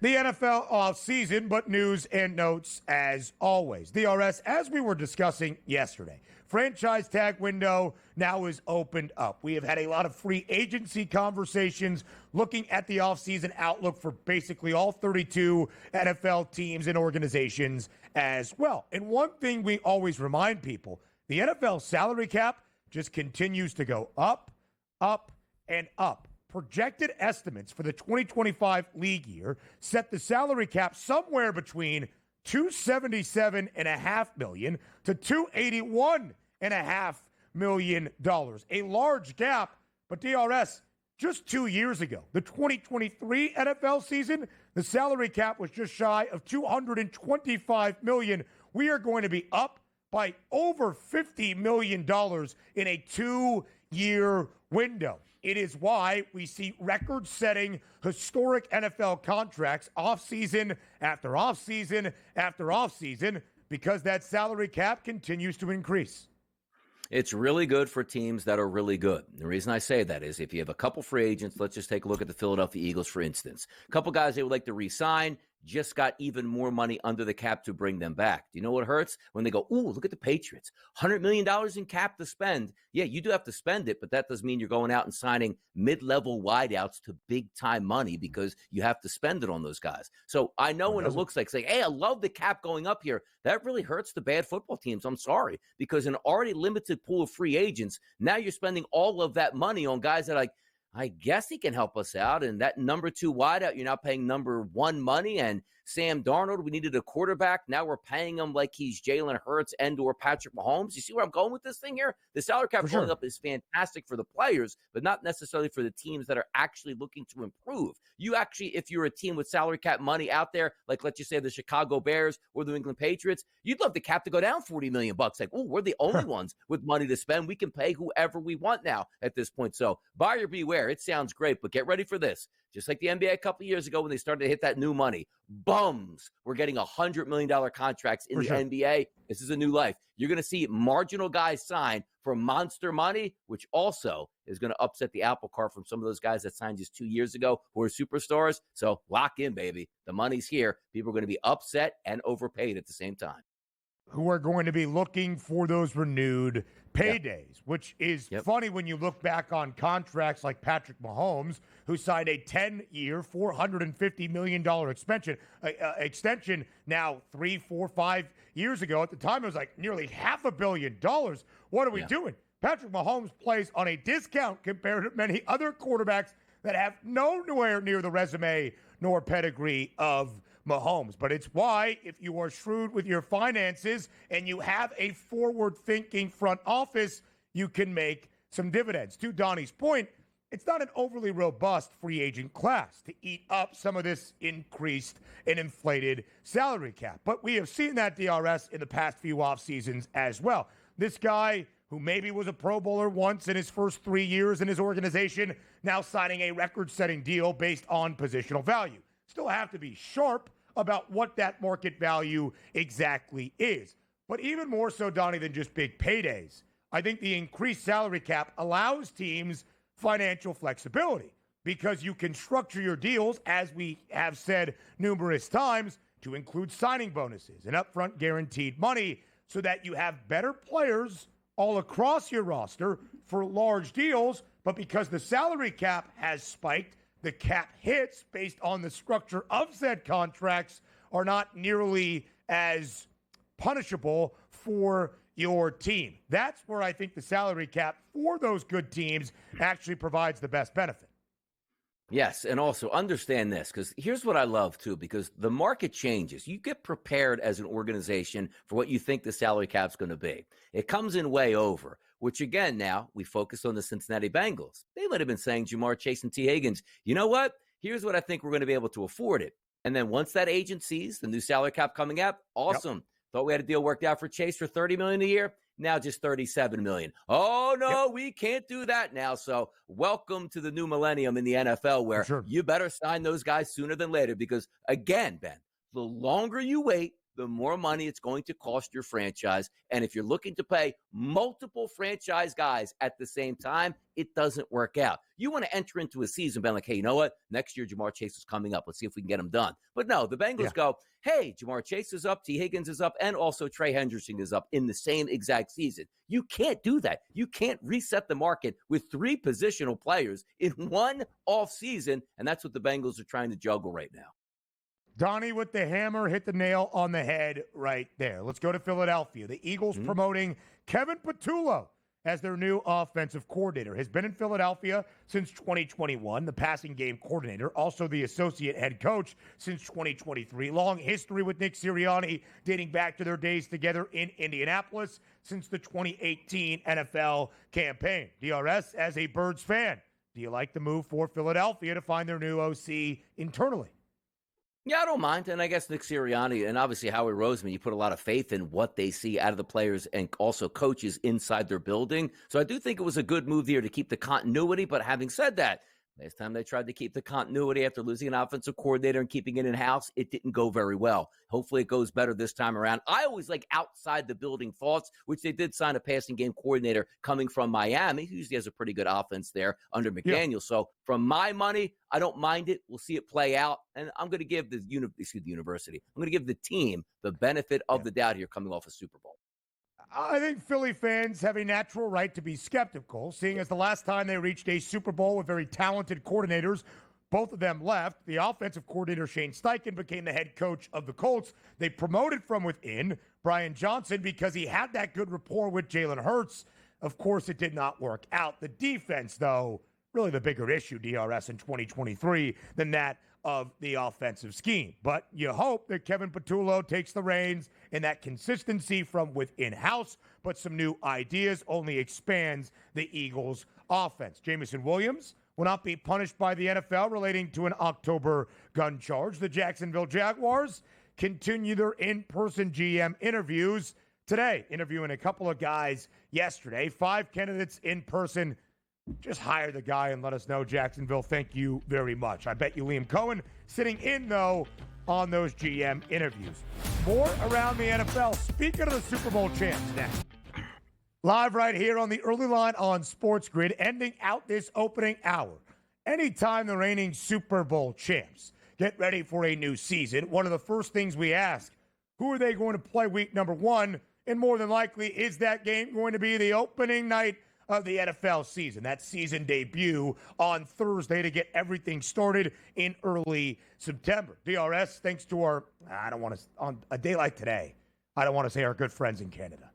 The NFL offseason, but news and notes as always. DRS, as we were discussing yesterday, franchise tag window now is opened up. We have had a lot of free agency conversations looking at the offseason outlook for basically all 32 NFL teams and organizations as well. And one thing we always remind people, the NFL salary cap just continues to go up, up, and up. Projected estimates for the 2025 league year set the salary cap somewhere between $277.5 million to $281.5 million. A large gap, but DRS, just 2 years ago, the 2023 NFL season, the salary cap was just shy of $225 million. We are going to be up by over $50 million in a 2-year window. It is why we see record-setting, historic NFL contracts offseason after offseason after offseason because that salary cap continues to increase. It's really good for teams that are really good. The reason I say that is if you have a couple free agents, let's just take a look at the Philadelphia Eagles, for instance. A couple guys they would like to re-sign, just got even more money under the cap to bring them back. Do you know what hurts? When they go, ooh, look at the Patriots, $100 million in cap to spend. Yeah, you do have to spend it, but that doesn't mean you're going out and signing mid-level wideouts to big-time money because you have to spend it on those guys. So I know when it looks like saying, hey, I love the cap going up here, that really hurts the bad football teams. I'm sorry, because an already limited pool of free agents, now you're spending all of that money on guys that I guess he can help us out. And that number 2 wideout, you're now paying number 1 money. And Sam Darnold, we needed a quarterback. Now we're paying him like he's Jalen Hurts and or Patrick Mahomes. You see where I'm going with this thing here? The salary cap going up is fantastic for the players, but not necessarily for the teams that are actually looking to improve. You actually, if you're a team with salary cap money out there, like let's just say the Chicago Bears or the New England Patriots, you'd love the cap to go down $40 million. Like, oh, we're the only ones with money to spend. We can pay whoever we want now at this point. So buyer beware. It sounds great, but get ready for this. Just like the NBA a couple of years ago when they started to hit that new money, bums were getting $100 million contracts in the NBA. This is a new life. You're going to see marginal guys sign for monster money, which also is going to upset the apple cart from some of those guys that signed just 2 years ago who are superstars. So lock in, baby. The money's here. People are going to be upset and overpaid at the same time. Who are going to be looking for those renewed paydays, which is funny when you look back on contracts like Patrick Mahomes, who signed a 10-year, $450 million extension now 3, 4, 5 years ago. At the time, it was like nearly $500 million. What are we doing? Patrick Mahomes plays on a discount compared to many other quarterbacks that have nowhere near the resume nor pedigree of Mahomes. But it's why, if you are shrewd with your finances and you have a forward-thinking front office, you can make some dividends. To Donnie's point, it's not an overly robust free agent class to eat up some of this increased and inflated salary cap. But we have seen that, DRS, in the past few off seasons as well. This guy who maybe was a Pro Bowler once in his first 3 years in his organization, now signing a record-setting deal based on positional value. Still have to be sharp about what that market value exactly is. But even more so, Donnie, than just big paydays, I think the increased salary cap allows teams financial flexibility because you can structure your deals, as we have said numerous times, to include signing bonuses and upfront guaranteed money so that you have better players all across your roster for large deals. But because the salary cap has spiked, the cap hits based on the structure of said contracts are not nearly as punishable for your team. That's where I think the salary cap for those good teams actually provides the best benefit. Yes, and also understand this, because here's what I love, too, because the market changes. You get prepared as an organization for what you think the salary cap's going to be. It comes in way over, which, again, now we focus on the Cincinnati Bengals. They might have been saying, Jamar Chase and T. Higgins, you know what? Here's what I think we're going to be able to afford it. And then once that agent sees the new salary cap coming up, awesome. Thought we had a deal worked out for Chase for $30 million a year. Now just $37 million. Oh, no, we can't do that now. So welcome to the new millennium in the NFL where you better sign those guys sooner than later because, again, Ben, the longer you wait, the more money it's going to cost your franchise. And if you're looking to pay multiple franchise guys at the same time, it doesn't work out. You want to enter into a season being like, hey, you know what? Next year, Jamar Chase is coming up. Let's see if we can get him done. But no, the Bengals go, hey, Jamar Chase is up, T. Higgins is up, and also Trey Hendrickson is up in the same exact season. You can't do that. You can't reset the market with 3 positional players in one offseason, and that's what the Bengals are trying to juggle right now. Donnie with the hammer hit the nail on the head right there. Let's go to Philadelphia. The Eagles promoting Kevin Patullo as their new offensive coordinator. Has been in Philadelphia since 2021, the passing game coordinator, also the associate head coach since 2023. Long history with Nick Sirianni dating back to their days together in Indianapolis since the 2018 NFL campaign. DRS, as a Birds fan, do you like the move for Philadelphia to find their new OC internally? Yeah, I don't mind. And I guess Nick Sirianni and obviously Howie Roseman, you put a lot of faith in what they see out of the players and also coaches inside their building. So I do think it was a good move there to keep the continuity. But having said that, last time they tried to keep the continuity after losing an offensive coordinator and keeping it in-house, it didn't go very well. Hopefully it goes better this time around. I always like outside the building thoughts, which they did sign a passing game coordinator coming from Miami. He usually has a pretty good offense there under McDaniel. Yeah. So from my money, I don't mind it. We'll see it play out. And I'm going to give the university, I'm going to give the team the benefit of the doubt here coming off a Super Bowl. I think Philly fans have a natural right to be skeptical, seeing as the last time they reached a Super Bowl with very talented coordinators, both of them left. The offensive coordinator, Shane Steichen, became the head coach of the Colts. They promoted from within Brian Johnson because he had that good rapport with Jalen Hurts. Of course, it did not work out. The defense, though, really the bigger issue, DRS, in 2023 than that of the offensive scheme. But you hope that Kevin Patullo takes the reins and that consistency from within house, but some new ideas only expands the Eagles' offense. Jameson Williams will not be punished by the NFL relating to an October gun charge. The Jacksonville Jaguars continue their in-person GM interviews today, interviewing a couple of guys yesterday. 5 candidates in person. Just hire the guy and let us know, Jacksonville. Thank you very much. I bet you Liam Cohen sitting in, though, on those GM interviews. More around the NFL. Speaking of the Super Bowl champs next. Live right here on the early line on SportsGrid, ending out this opening hour. Anytime the reigning Super Bowl champs get ready for a new season, one of the first things we ask, who are they going to play week number 1? And more than likely, is that game going to be the opening night of the NFL season? That season debut on Thursday to get everything started in early September. DRS, thanks to our, on a day like today, I don't want to say our good friends in Canada.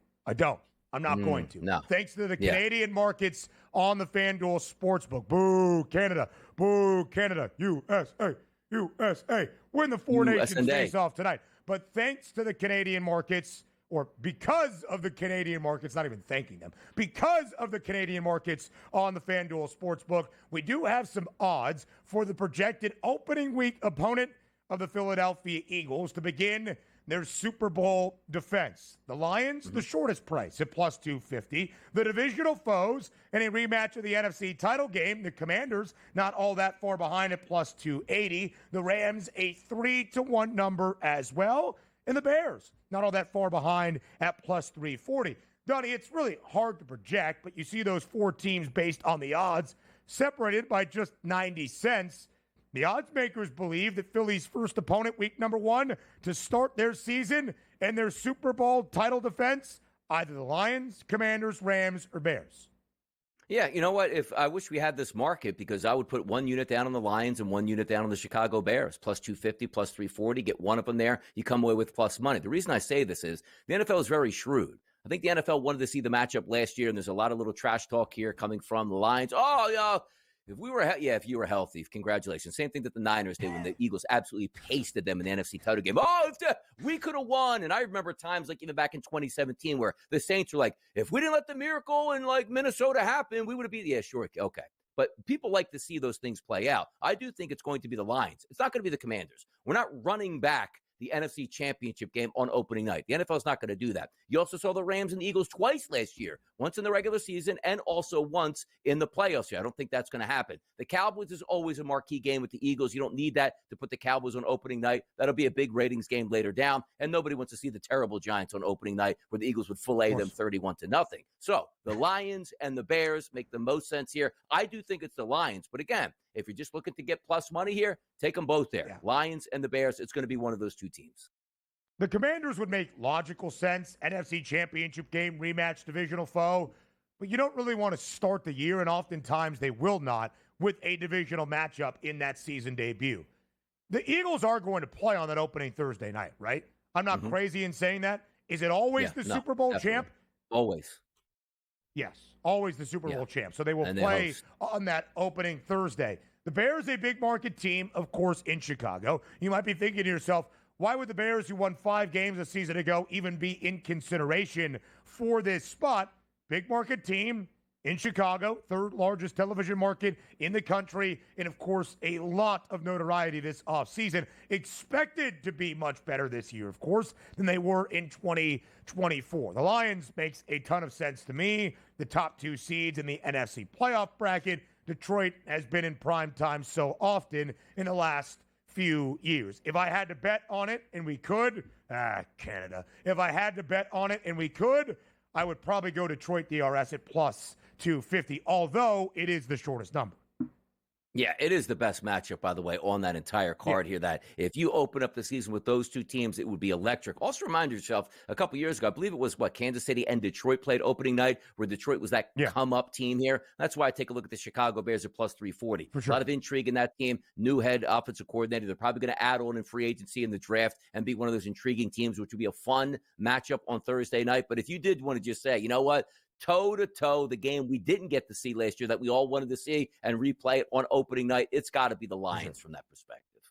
I'm not going to. No. Thanks to the Canadian markets on the FanDuel Sportsbook. Boo, Canada. Boo, Canada. USA. USA. Win the Four Nations face-off tonight. But thanks to the Canadian markets, or because of the Canadian markets, not even thanking them, because of the Canadian markets on the FanDuel Sportsbook, we do have some odds for the projected opening week opponent of the Philadelphia Eagles to begin their Super Bowl defense. The Lions, the shortest price at plus 250. The divisional foes in a rematch of the NFC title game, the Commanders, not all that far behind at plus 280. The Rams, a 3-1 number as well. And the Bears, not all that far behind at plus 340. Donnie, it's really hard to project, but you see those 4 teams based on the odds separated by just 90 cents. The odds makers believe that Philly's first opponent, week number 1, to start their season and their Super Bowl title defense, either the Lions, Commanders, Rams, or Bears. Yeah, you know what? If I wish we had this market, because I would put 1 unit down on the Lions and 1 unit down on the Chicago Bears, plus 250, plus 340, get one of them there, you come away with plus money. The reason I say this is the NFL is very shrewd. I think the NFL wanted to see the matchup last year, and there's a lot of little trash talk here coming from the Lions. Oh, yeah. If you were healthy, congratulations. Same thing that the Niners did when the Eagles absolutely pasted them in the NFC title game. Oh, we could have won. And I remember times like even back in 2017 where the Saints were like, if we didn't let the miracle in like Minnesota happen, we would have beat. Yeah, sure. Okay. But people like to see those things play out. I do think it's going to be the Lions. It's not going to be the Commanders. We're not running back the NFC Championship game on opening night. The NFL is not going to do that. You also saw the Rams and the Eagles twice last year, once in the regular season and also once in the playoffs here. I don't think that's going to happen. The Cowboys is always a marquee game with the Eagles. You don't need that to put the Cowboys on opening night. That'll be a big ratings game later down, and nobody wants to see the terrible Giants on opening night where the Eagles would fillet them 31-0. So the Lions and the Bears make the most sense here. I do think it's the Lions, but again, if you're just looking to get plus money here, take them both there. Yeah. Lions and the Bears, it's going to be one of those two teams. The Commanders would make logical sense. NFC Championship game, rematch, divisional foe. But you don't really want to start the year, and oftentimes they will not, with a divisional matchup in that season debut. The Eagles are going to play on that opening Thursday night, right? I'm not crazy in saying that. Is it always the Super Bowl champ? Always. Yes, always the Super Bowl champ. So they will play on that opening Thursday. The Bears, a big market team, of course, in Chicago. You might be thinking to yourself, why would the Bears, who won 5 games a season ago, even be in consideration for this spot? Big market team in Chicago, third largest television market in the country, and of course, a lot of notoriety this offseason. Expected to be much better this year, of course, than they were in 2024. The Lions makes a ton of sense to me. The top 2 seeds in the NFC playoff bracket. Detroit has been in prime time so often in the last few years. If I had to bet on it, and we could, Canada. If I had to bet on it, and we could, I would probably go Detroit DRS at plus 250, although it is the shortest number. Yeah, it is the best matchup, by the way, on that entire card here, that if you open up the season with those two teams, it would be electric. Also remind yourself, a couple years ago, I believe it was, Kansas City and Detroit played opening night, where Detroit was that come-up team here. That's why I take a look at the Chicago Bears at plus 340. For sure. A lot of intrigue in that team. New head offensive coordinator. They're probably going to add on in free agency in the draft and be one of those intriguing teams, which would be a fun matchup on Thursday night. But if you did want to just say, you know what, toe-to-toe, the game we didn't get to see last year that we all wanted to see and replay it on opening night, it's got to be the Lions from that perspective.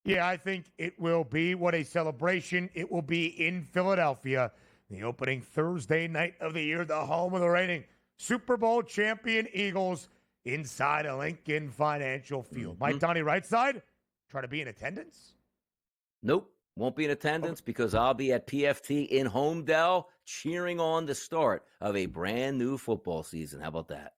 Yeah, I think it will be. What a celebration it will be in Philadelphia. The opening Thursday night of the year, the home of the reigning Super Bowl champion Eagles inside a Lincoln Financial Field. Might Donnie Rightside try to be in attendance? Nope. Won't be in attendance because I'll be at PFT in Homedale cheering on the start of a brand new football season. How about that?